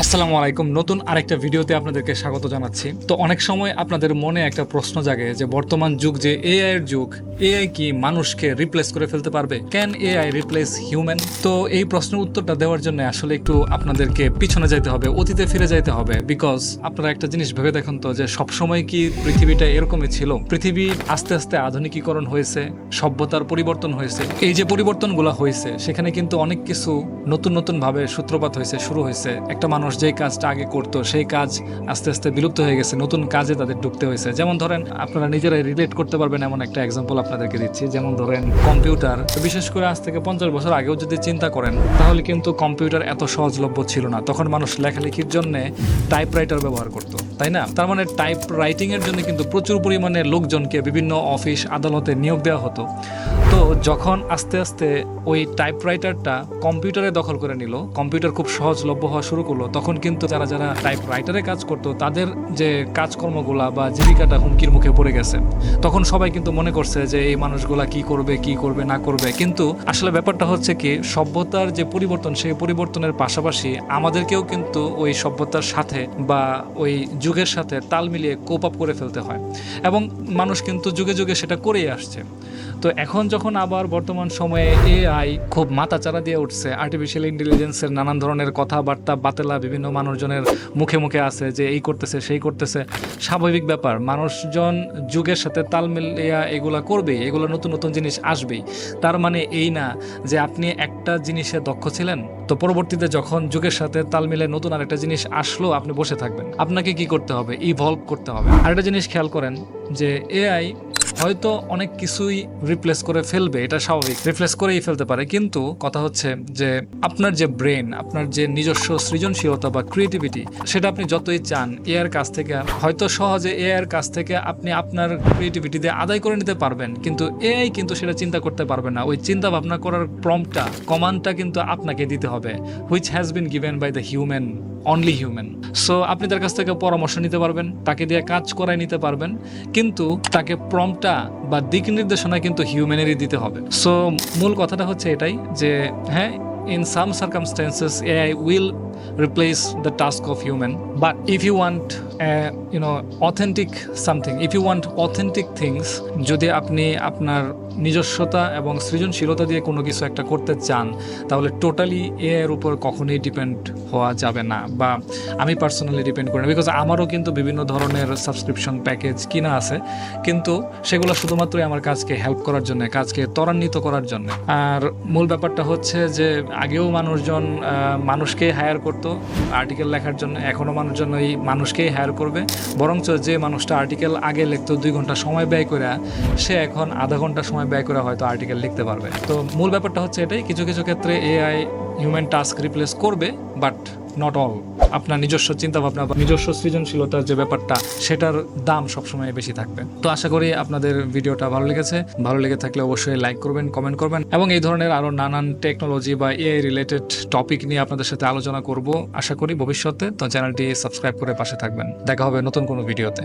আসসালামু আলাইকুম। নতুন আরেকটা ভিডিওতে আপনাদেরকে স্বাগত জানাচ্ছি। তো অনেক সময় আপনাদের মনে একটা প্রশ্ন জাগে যে বর্তমান যুগ যে এআই এর যুগ, এআই কি মানুষকে রিপ্লেস করে ফেলতে পারবে? Can AI replace human? তো এই প্রশ্নের উত্তরটা দেওয়ার জন্য আসলে একটু আপনাদেরকে পিছনে যাইতে হবে, অতীতে ফিরে যাইতে হবে। বিকজ আপনারা একটা জিনিস ভেবে দেখুন তো, যে সবসময় কি পৃথিবীটা এরকমই ছিল? পৃথিবী আস্তে আস্তে আধুনিকীকরণ হয়েছে, সভ্যতার পরিবর্তন হয়েছে। এই যে পরিবর্তনগুলো হয়েছে সেখানে কিন্তু অনেক কিছু নতুন নতুন ভাবে সূত্রপাত হয়েছে, শুরু হয়েছে। একটা মানুষ যেই কাজটা আগে করতো সেই কাজ আস্তে আস্তে বিলুপ্ত হয়ে গেছে, নতুন কাজে তাদের ঢুকতে হয়েছে। যেমন ধরেন, আপনারা নিজেরাই রিলেট করতে পারবেন এমন একটা এক্সাম্পল আপনাদেরকে দিচ্ছি। যেমন ধরেন কম্পিউটার, বিশেষ করে আজ থেকে 50 বছর আগেও যদি চিন্তা করেন, তাহলে কিন্তু কম্পিউটার এত সহজলভ্য ছিল না। তখন মানুষ লেখালেখির জন্য টাইপরাইটার ব্যবহার করতো, তাই না? তার মানে টাইপ রাইটিং এর জন্য কিন্তু প্রচুর পরিমাণে লোকজনকে বিভিন্ন অফিস আদালতে নিয়োগ দেওয়া হতো। তো যখন আস্তে আস্তে ওই টাইপরাইটারটা কম্পিউটারে দখল করে নিল, কম্পিউটার খুব সহজলভ্য হওয়া শুরু করলো, তখন কিন্তু যারা যারা টাইপরাইটারে কাজ করতো তাদের যে কাজকর্মগুলা বা জীবিকাটা হুমকির মুখে পড়ে গেছে। তখন সবাই কিন্তু মনে করছে যে এই মানুষগুলা কি করবে না করবে। কিন্তু আসলে ব্যাপারটা হচ্ছে কি, সভ্যতার যে পরিবর্তন, সেই পরিবর্তনের পাশাপাশি আমাদেরকেও কিন্তু ওই সভ্যতার সাথে বা ওই যুগের সাথে তাল মিলিয়ে কোপ আপ করে ফেলতে হয়, এবং মানুষ কিন্তু যুগে যুগে সেটা করেই আসছে। তো এখন যখন আবার বর্তমান সময়ে এআই খুব মাথাচাড়া দিয়ে উঠছে, আর্টিফিশিয়াল ইন্টেলিজেন্সের নানান ধরনের কথাবার্তা বাতেলা বিভিন্ন মানুষজনের মুখে মুখে আছে যে এই করতেছে সেই করতেছে। স্বাভাবিক ব্যাপার, মানুষজন যুগের সাথে তাল মিলিয়ে এগুলা করবেই, এগুলো নতুন নতুন জিনিস আসবেই। তার মানে এই না যে আপনি একটা জিনিসে দক্ষ ছিলেন, তো পরবর্তীতে যখন যুগের সাথে তাল মিলে নতুন আরেকটা জিনিস আসলো আপনি বসে থাকবেন। আপনাকে কি করতে হবে? ইভলভ করতে হবে। আরেকটা জিনিস খেয়াল করেন যে এআই হয়তো অনেক কিছুই রিপ্লেস করে ফেলবে, এটা স্বাভাবিক, রিপ্লেস করেই ফেলতে পারে। কিন্তু কথা হচ্ছে যে আপনার যে ব্রেন, আপনার যে নিজস্ব সৃজনশীলতা বা ক্রিয়েটিভিটি, সেটা আপনি যতই চান এআইয়ের কাছ থেকে, হয়তো সহজে এআইয়ের কাছ থেকে আপনি আপনার ক্রিয়েটিভিটি দিয়ে আদায় করে নিতে পারবেন, কিন্তু এআই কিন্তু সেটা চিন্তা করতে পারবে না। ওই চিন্তা ভাবনা করার প্রম্পটটা, কমান্ডটা কিন্তু আপনাকে দিতে হবে, which has been given by the human, only human. So আপনি তার কাছ থেকে পরামর্শ নিতে পারবেন, তাকে দিয়ে কাজ করাই নিতে পারবেন, কিন্তু তাকে প্রম্পটটা বা দিক নির্দেশনা কিন্তু হিউম্যানেরই দিতে হবে। সো মূল কথাটা হচ্ছে এটাই যে হ্যাঁ, in some circumstances AI will replace the task of human, but if you want authentic something, if you want authentic things, যদি আপনি আপনার নিজস্বতা এবং সৃজনশীলতা দিয়ে কোনো কিছু একটা করতে চান, তাহলে টোটালি এআই এর উপর কখনোই ডিপেন্ড হওয়া যাবে না। বা আমি পার্সোনালি ডিপেন্ড করি না, বিকজ আমারও কিন্তু বিভিন্ন ধরনের সাবস্ক্রিপশন প্যাকেজ কিনা আছে, কিন্তু সেগুলো শুধুমাত্রই আমার কাজকে হেল্প করার জন্য, কাজকে ত্বরান্বিত করার জন্য। আর মূল ব্যাপারটা হচ্ছে যে আগেও মানুষজন মানুষকে হায়ার করতো আর্টিকেল লেখার জন্য, এখনও মানুষজন ওই মানুষকেই হায়ার করবে। বরঞ্চ যে মানুষটা আর্টিকেল আগে লিখতো 2 ঘন্টা সময় ব্যয় করে, সে এখন আধা ঘন্টা সময় ব্যয় করে হয়তো আর্টিকেল লিখতে পারবে। তো মূল ব্যাপারটা হচ্ছে এটাই, কিছু কিছু ক্ষেত্রে এআই হিউম্যান টাস্ক রিপ্লেস করবে, বাট নট অল। আপনার নিজস্ব চিন্তাভাবনা বা নিজস্ব সৃজনশীলতার যে ব্যাপারটা, সেটার দাম সবসময় বেশি থাকবে। তো আশা করি আপনাদের ভিডিওটা ভালো লেগেছে। ভালো লেগে থাকলে অবশ্যই লাইক করবেন, কমেন্ট করবেন, এবং এই ধরনের আরও নানান টেকনোলজি বা এআই রিলেটেড টপিক নিয়ে আপনাদের সাথে আলোচনা করব আশা করি ভবিষ্যতে। তো চ্যানেলটি সাবস্ক্রাইব করে পাশে থাকবেন। দেখা হবে নতুন কোনো ভিডিওতে।